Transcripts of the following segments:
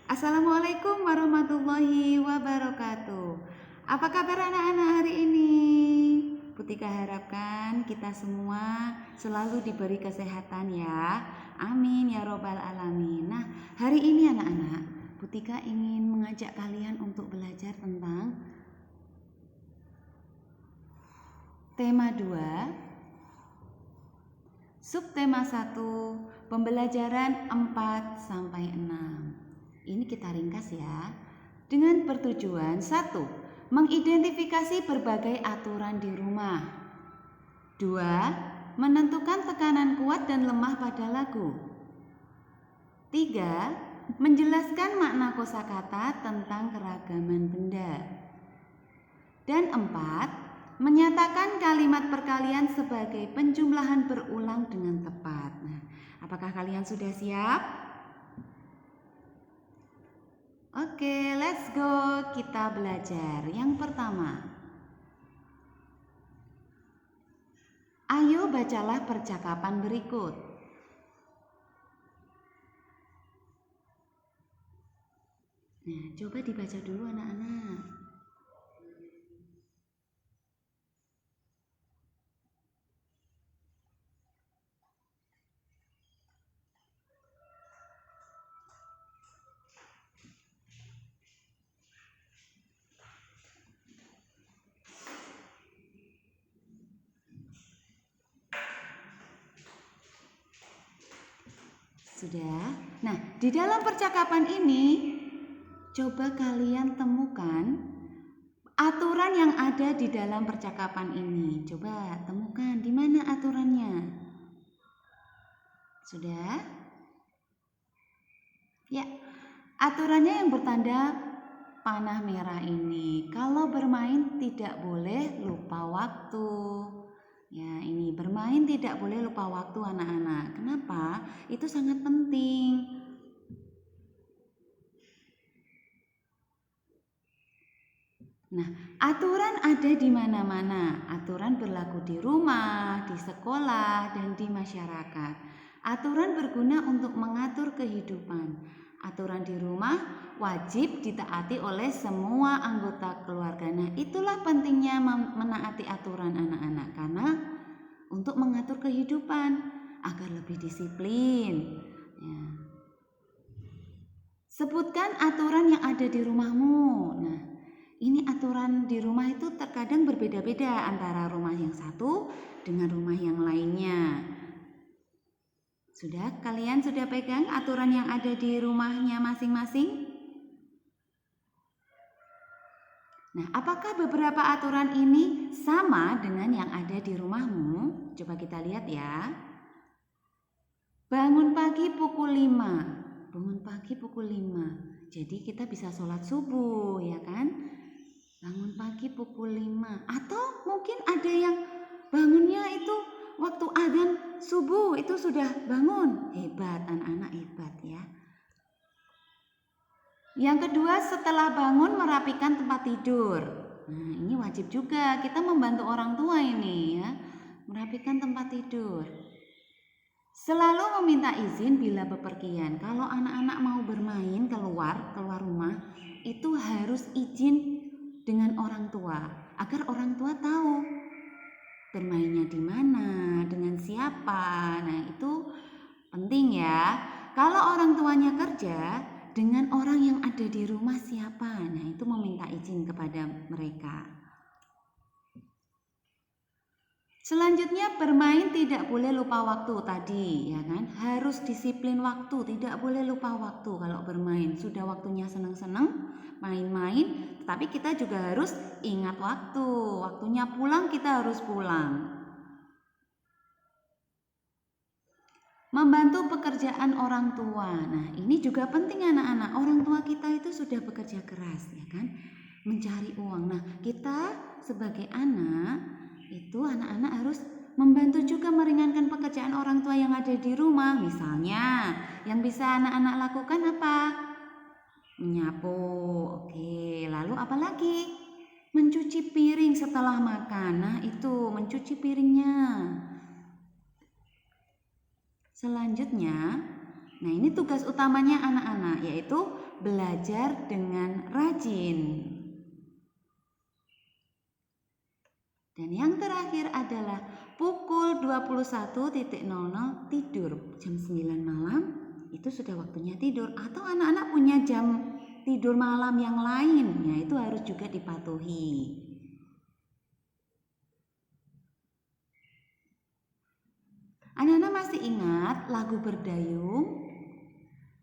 Assalamualaikum warahmatullahi wabarakatuh. Apa kabar anak-anak hari ini? Putika harapkan kita semua selalu diberi kesehatan ya. Amin ya robbal alamin. Nah, hari ini anak-anak, Putika ingin mengajak kalian untuk belajar tentang tema 2, subtema 1, pembelajaran 4 sampai 6. Ini kita ringkas ya. Dengan pertujuan 1, mengidentifikasi berbagai aturan di rumah. 2, menentukan tekanan kuat dan lemah pada lagu. 3, menjelaskan makna kosakata tentang keragaman benda. Dan 4, menyatakan kalimat perkalian sebagai penjumlahan berulang dengan tepat. Nah, apakah kalian sudah siap? Oke, let's go. Kita belajar. Yang pertama, ayo bacalah percakapan berikut. Nah, coba dibaca dulu anak-anak. Sudah? Nah, di dalam percakapan ini coba kalian temukan aturan yang ada di dalam percakapan ini. Coba temukan di mana aturannya. Sudah? Ya, aturannya yang bertanda panah merah ini. Kalau bermain tidak boleh lupa waktu. Ya, ini bermain tidak boleh lupa waktu anak-anak. Kenapa? Itu sangat penting. Nah, aturan ada di mana-mana. Aturan berlaku di rumah, di sekolah, dan di masyarakat. Aturan berguna untuk mengatur kehidupan. Aturan di rumah wajib ditaati oleh semua anggota keluarga. Nah, itulah pentingnya menaati aturan anak-anak, karena untuk mengatur kehidupan agar lebih disiplin. Ya. Sebutkan aturan yang ada di rumahmu. Nah, ini aturan di rumah itu terkadang berbeda-beda antara rumah yang satu dengan rumah yang lainnya. Sudah, kalian sudah pegang aturan yang ada di rumahnya masing-masing? Nah, apakah beberapa aturan ini sama dengan yang ada di rumahmu? Coba kita lihat ya. Bangun pagi pukul 5. Bangun pagi pukul 5. Jadi kita bisa sholat subuh, ya kan? Bangun pagi pukul 5. Atau mungkin ada yang bangunnya itu waktu adzan subuh itu sudah bangun. Hebat, anak-anak hebat ya. Yang kedua, setelah bangun merapikan tempat tidur. Nah, ini wajib juga, kita membantu orang tua ini ya, merapikan tempat tidur. Selalu meminta izin bila bepergian. Kalau anak-anak mau bermain keluar rumah, itu harus izin dengan orang tua, agar orang tua tahu bermainnya di mana, dengan siapa. Nah, itu penting ya. Kalau orang tuanya kerja, dengan orang yang ada di rumah siapa? Nah, itu meminta izin kepada mereka. Selanjutnya, bermain tidak boleh lupa waktu tadi, ya kan? Harus disiplin waktu, tidak boleh lupa waktu kalau bermain. Sudah waktunya senang-senang, main-main, tapi kita juga harus ingat waktu. Waktunya pulang, kita harus pulang. Membantu pekerjaan orang tua. Nah, ini juga penting anak-anak. Orang tua kita itu sudah bekerja keras, ya kan? Mencari uang. Nah, kita sebagai anak itu anak-anak harus membantu juga meringankan pekerjaan orang tua yang ada di rumah. Misalnya, yang bisa anak-anak lakukan apa? Menyapu. Oke, lalu apa lagi? Mencuci piring setelah makan. Nah, itu mencuci piringnya. Selanjutnya, nah ini tugas utamanya anak-anak, yaitu belajar dengan rajin. Dan yang terakhir adalah pukul 21.00 tidur. Jam 9 malam itu sudah waktunya tidur. Atau anak-anak punya jam tidur malam yang lain, ya itu harus juga dipatuhi. Anak-anak masih ingat lagu Berdayung?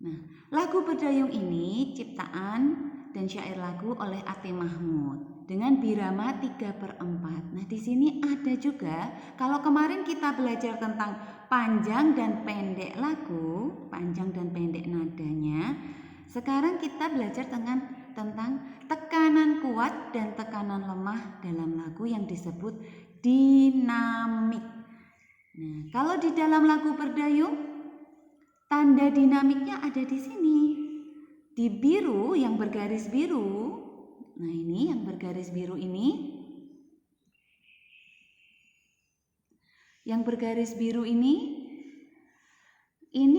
Nah, lagu Berdayung ini ciptaan dan syair lagu oleh Ati Mahmud dengan birama 3/4. Nah, di sini ada juga, kalau kemarin kita belajar tentang panjang dan pendek lagu, panjang dan pendek nadanya, sekarang kita belajar tentang tekanan kuat dan tekanan lemah dalam lagu yang disebut dinamik. Nah, kalau di dalam lagu Berdayung, tanda dinamiknya ada di sini. Di biru yang bergaris biru. Nah, ini yang bergaris biru ini. Yang bergaris biru ini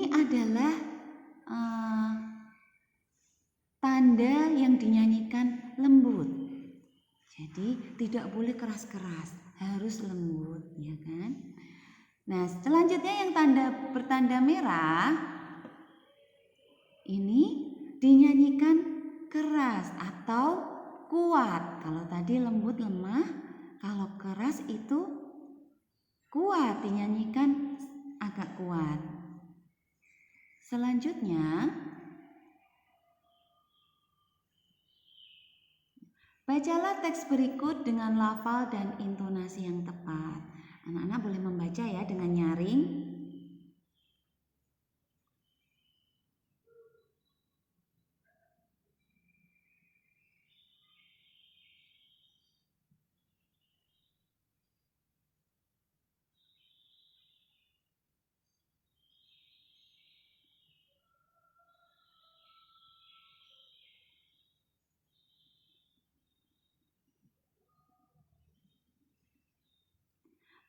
adalah tanda yang dinyanyikan lembut. Jadi tidak boleh keras-keras, harus lembut, ya kan? Nah, selanjutnya yang bertanda merah ini dinyanyikan keras atau kuat. Kalau tadi lembut lemah, kalau keras itu kuat, dinyanyikan agak kuat. Selanjutnya, bacalah teks berikut dengan lafal dan intonasi yang tepat. Anak-anak boleh membaca ya dengan nyaring.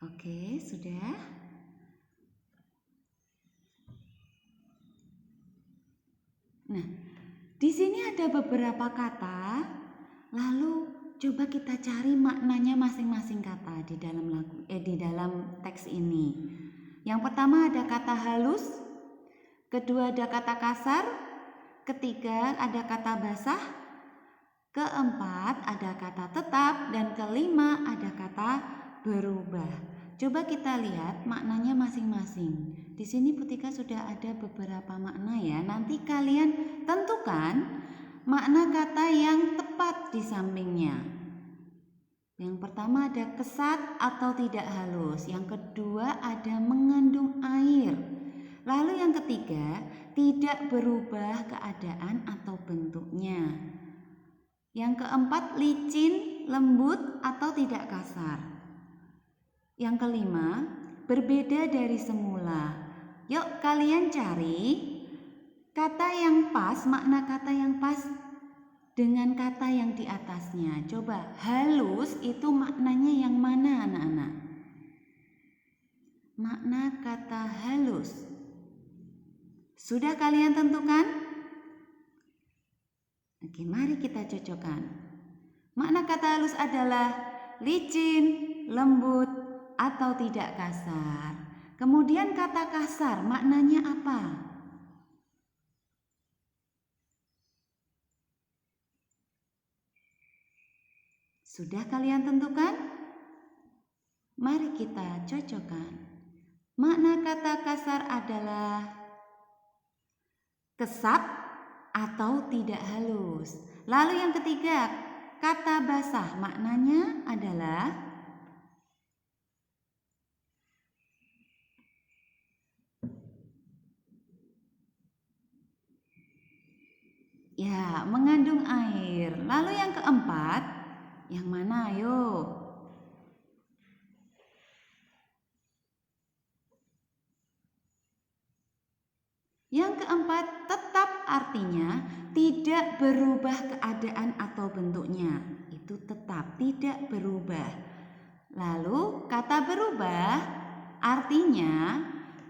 Oke, sudah. Nah, di sini ada beberapa kata, lalu coba kita cari maknanya masing-masing kata di dalam teks ini. Yang pertama ada kata halus, kedua ada kata kasar, ketiga ada kata basah, keempat ada kata tetap, dan kelima ada kata berubah. Coba kita lihat maknanya masing-masing. Di sini Putika sudah ada beberapa makna ya. Nanti kalian tentukan makna kata yang tepat di sampingnya. Yang pertama ada kesat atau tidak halus. Yang kedua ada mengandung air. Lalu yang ketiga tidak berubah keadaan atau bentuknya. Yang keempat licin, lembut atau tidak kasar. Yang kelima, berbeda dari semula. Yuk kalian cari kata yang pas, makna kata yang pas dengan kata yang di atasnya. Coba, halus itu maknanya yang mana anak-anak? Makna kata halus. Sudah kalian tentukan? Oke, mari kita cocokkan. Makna kata halus adalah licin, lembut, atau tidak kasar. Kemudian kata kasar maknanya apa? Sudah kalian tentukan? Mari kita cocokkan. Makna kata kasar adalah kesat atau tidak halus. Lalu yang ketiga, kata basah maknanya adalah ya, mengandung air. Lalu yang keempat, yang mana ayo? Yang keempat, tetap artinya tidak berubah keadaan atau bentuknya. Itu tetap, tidak berubah. Lalu kata berubah artinya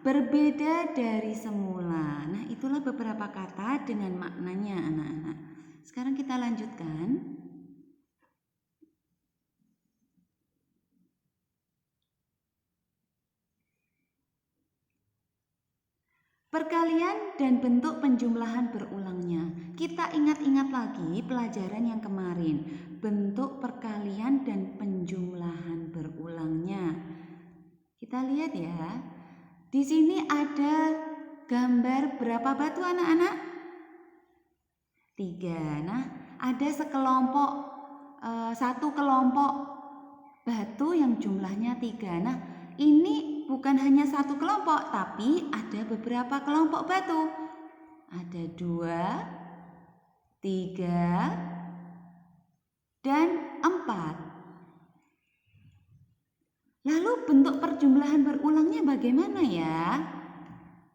berbeda dari semula. Nah, itulah beberapa kata dengan maknanya anak-anak. Sekarang kita lanjutkan. Perkalian dan bentuk penjumlahan berulangnya. Kita ingat-ingat lagi pelajaran yang kemarin. Bentuk perkalian dan penjumlahan berulangnya. Kita lihat ya. Di sini ada gambar berapa batu anak-anak? 3. Nah, ada satu kelompok batu yang jumlahnya 3. Nah, ini bukan hanya satu kelompok, tapi ada beberapa kelompok batu. Ada 2, 3, dan 4. Lalu bentuk perjumlahan berulangnya bagaimana ya?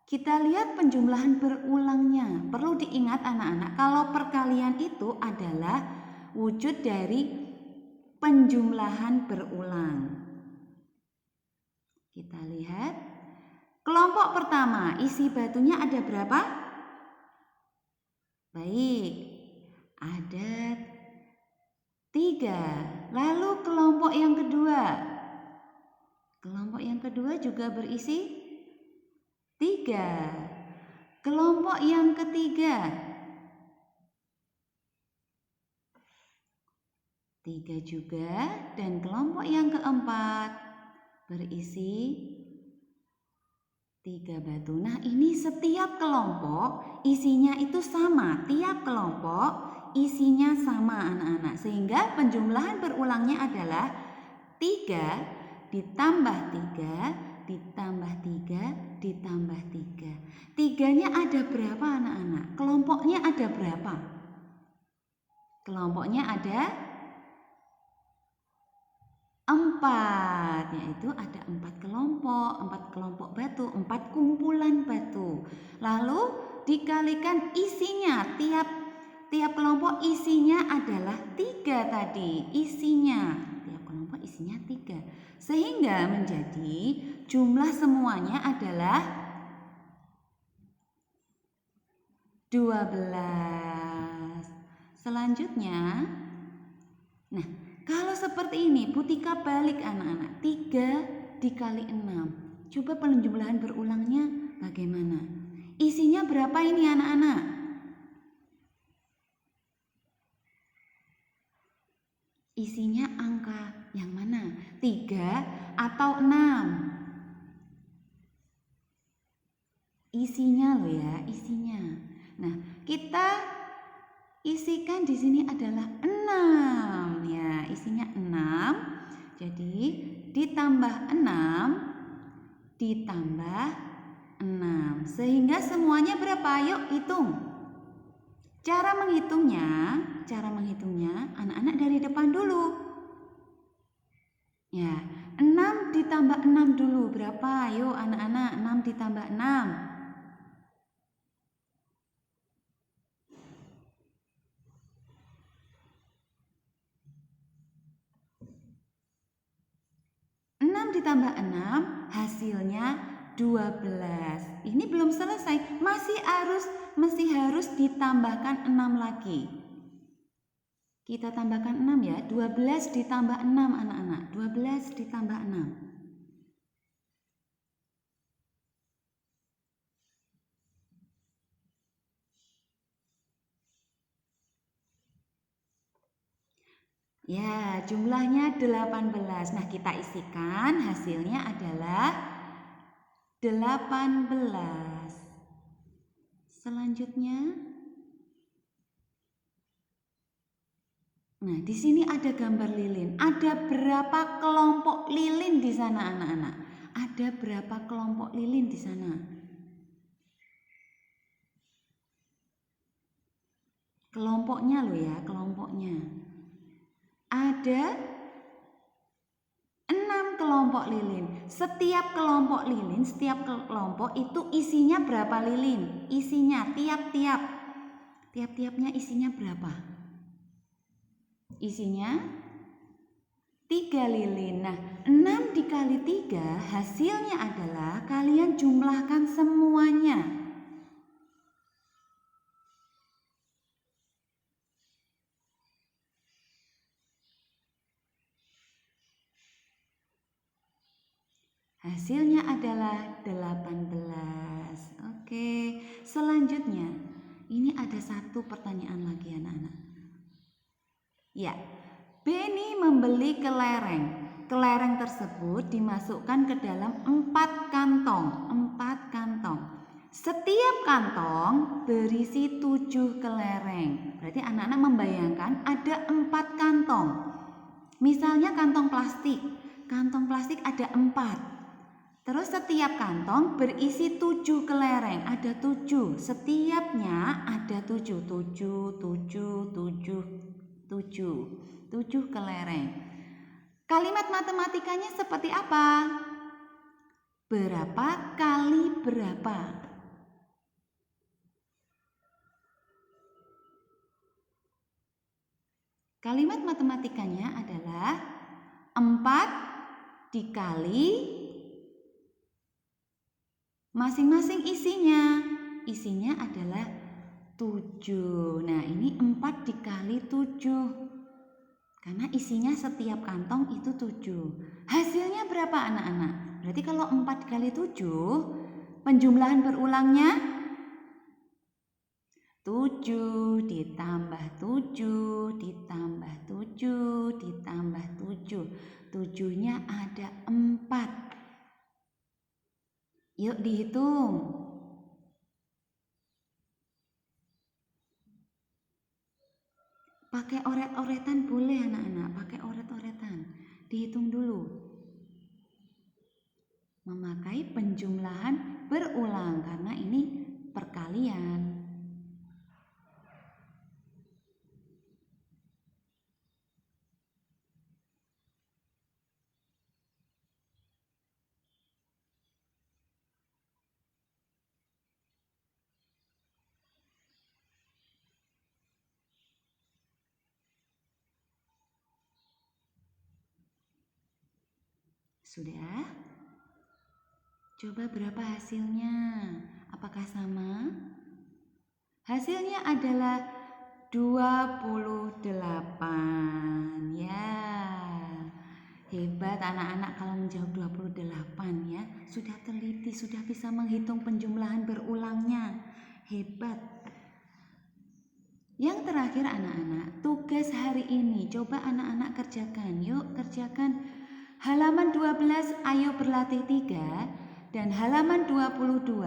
Kita lihat penjumlahan berulangnya. Perlu diingat anak-anak, kalau perkalian itu adalah wujud dari penjumlahan berulang. Kita lihat. Kelompok pertama, isi batunya ada berapa? Baik, ada 3. Lalu kelompok yang kedua. Kelompok yang kedua juga berisi 3. Kelompok yang ketiga 3 juga, dan kelompok yang keempat berisi 3 batu. Nah, ini setiap kelompok isinya itu sama. Tiap kelompok isinya sama anak-anak. Sehingga penjumlahan berulangnya adalah 3 ditambah 3 ditambah 3 ditambah 3. 3-nya ada berapa anak-anak? Kelompoknya ada berapa? Kelompoknya ada 4, yaitu ada 4 kelompok batu, 4 kumpulan batu. Lalu dikalikan isinya, tiap kelompok isinya adalah 3 tadi, tiap kelompok isinya 3. Sehingga menjadi jumlah semuanya adalah 12. Selanjutnya, nah, kalau seperti ini, Butika balik anak-anak. 3 dikali 6. Coba penjumlahan berulangnya bagaimana? Isinya berapa ini anak-anak? Isinya angka yang mana? 3 atau 6? Isinya loh ya, isinya. Nah, kita isikan di sini adalah 6 ya, isinya 6. Jadi ditambah 6 ditambah 6 sehingga semuanya berapa? Yuk hitung. Cara menghitungnya anak-anak dari depan dulu. Ya, 6 ditambah 6 dulu berapa? Yuk anak-anak, 6 ditambah 6. 6 ditambah 6 hasilnya 12. Ini belum selesai, masih harus ditambahkan 6 lagi. Kita tambahkan 6 ya, 12 ditambah 6 anak-anak, 12 ditambah 6. Ya, jumlahnya 18. Nah, kita isikan hasilnya adalah 18. Selanjutnya, nah, di sini ada gambar lilin. Ada berapa kelompok lilin di sana anak-anak? Ada berapa kelompok lilin di sana? Kelompoknya loh ya, kelompoknya. Ada 6 kelompok lilin. Setiap kelompok itu isinya berapa lilin? Isinya tiap-tiapnya isinya berapa? Isinya 3 lilin. Nah, 6 dikali 3 hasilnya adalah kalian jumlahkan semuanya. Hasilnya adalah 18. Oke, selanjutnya ini ada satu pertanyaan lagi anak-anak. Ya, Beni membeli kelereng. Kelereng tersebut dimasukkan ke dalam 4 kantong. 4 kantong. Setiap kantong berisi 7 kelereng. Berarti anak-anak membayangkan ada 4 kantong. Misalnya kantong plastik. Kantong plastik ada 4. Terus setiap kantong berisi 7 kelereng. Ada 7. Setiapnya ada 7. 7, 7, 7. 7 kelereng. Kalimat matematikanya seperti apa? Berapa kali berapa? Kalimat matematikanya adalah 4 dikali masing-masing isinya. Isinya adalah 7. Nah, ini 4 dikali 7. Karena isinya setiap kantong itu 7. Hasilnya berapa anak-anak? Berarti kalau 4 dikali 7, penjumlahan berulangnya 7 ditambah 7 ditambah 7 ditambah 7. 7-nya ada 4. Yuk dihitung. Pakai oret-oretan boleh anak-anak, pakai oret-oretan. Dihitung dulu. Memakai penjumlahan berulang karena ini perkalian. Sudah? Coba berapa hasilnya? Apakah sama? Hasilnya adalah 28. Ya. Hebat anak-anak kalau menjawab 28 ya. Sudah teliti, sudah bisa menghitung penjumlahan berulangnya. Hebat. Yang terakhir anak-anak, tugas hari ini coba anak-anak kerjakan. Yuk kerjakan. Halaman 12 ayo berlatih 3 dan halaman 22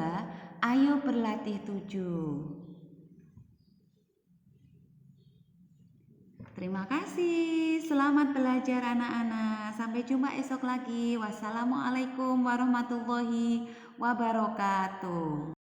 ayo berlatih 7. Terima kasih. Selamat belajar anak-anak. Sampai jumpa esok lagi. Wassalamualaikum warahmatullahi wabarakatuh.